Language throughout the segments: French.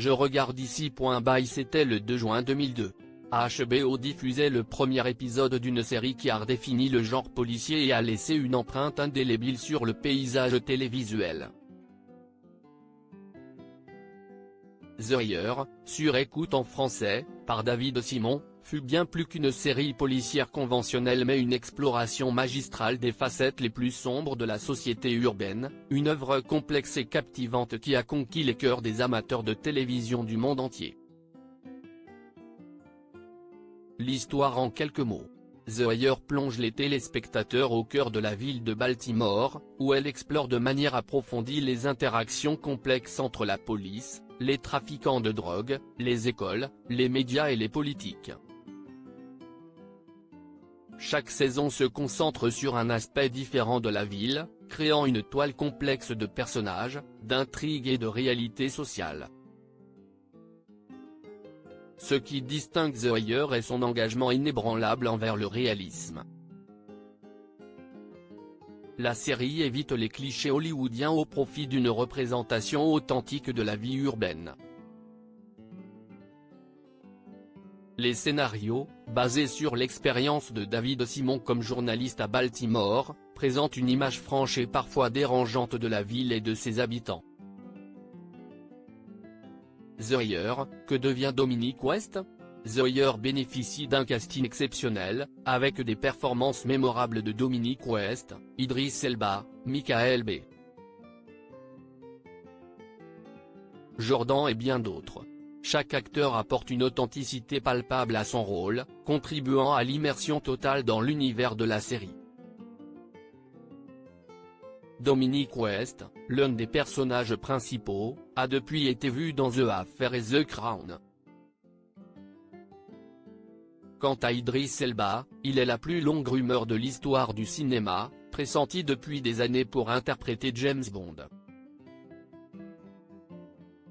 Je regarde ici. By c'était le 2 juin 2002. HBO diffusait le premier épisode d'une série qui a redéfini le genre policier et a laissé une empreinte indélébile sur le paysage télévisuel. The Wire, sur écoute en français, par David Simon, fut bien plus qu'une série policière conventionnelle mais une exploration magistrale des facettes les plus sombres de la société urbaine, une œuvre complexe et captivante qui a conquis les cœurs des amateurs de télévision du monde entier. L'histoire en quelques mots. The Wire plonge les téléspectateurs au cœur de la ville de Baltimore, où elle explore de manière approfondie les interactions complexes entre la police, les trafiquants de drogue, les écoles, les médias et les politiques. Chaque saison se concentre sur un aspect différent de la ville, créant une toile complexe de personnages, d'intrigues et de réalité sociale. Ce qui distingue The Wire est son engagement inébranlable envers le réalisme. La série évite les clichés hollywoodiens au profit d'une représentation authentique de la vie urbaine. Les scénarios, basés sur l'expérience de David Simon comme journaliste à Baltimore, présentent une image franche et parfois dérangeante de la ville et de ses habitants. The Wire, que devient Dominique West? The Wire bénéficie d'un casting exceptionnel, avec des performances mémorables de Dominique West, Idris Elba, Michael B. Jordan et bien d'autres. Chaque acteur apporte une authenticité palpable à son rôle, contribuant à l'immersion totale dans l'univers de la série. Dominique West, l'un des personnages principaux, a depuis été vu dans The Affair et The Crown. Quant à Idris Elba, il est la plus longue rumeur de l'histoire du cinéma, pressenti depuis des années pour interpréter James Bond.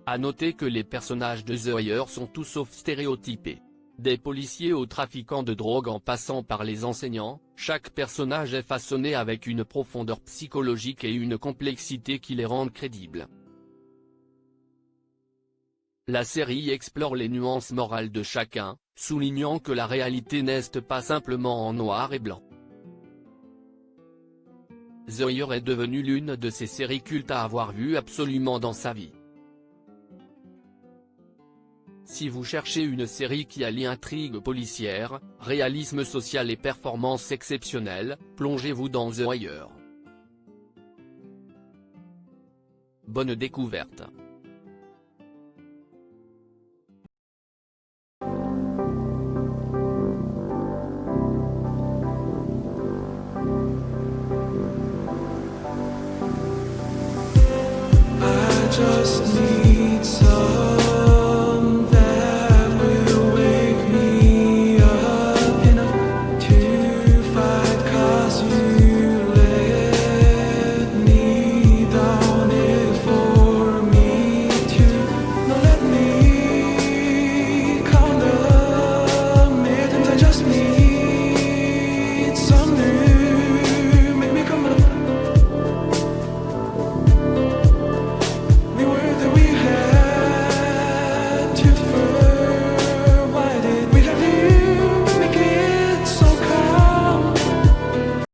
À noter que les personnages de The Wire sont tous sauf stéréotypés. Des policiers aux trafiquants de drogue en passant par les enseignants, chaque personnage est façonné avec une profondeur psychologique et une complexité qui les rendent crédibles. La série explore les nuances morales de chacun, soulignant que la réalité n'est pas simplement en noir et blanc. The Wire est devenue l'une de ces séries cultes à avoir vu absolument dans sa vie. Si vous cherchez une série qui allie intrigue policière, réalisme social et performance exceptionnelle, plongez-vous dans The Wire. Bonne découverte.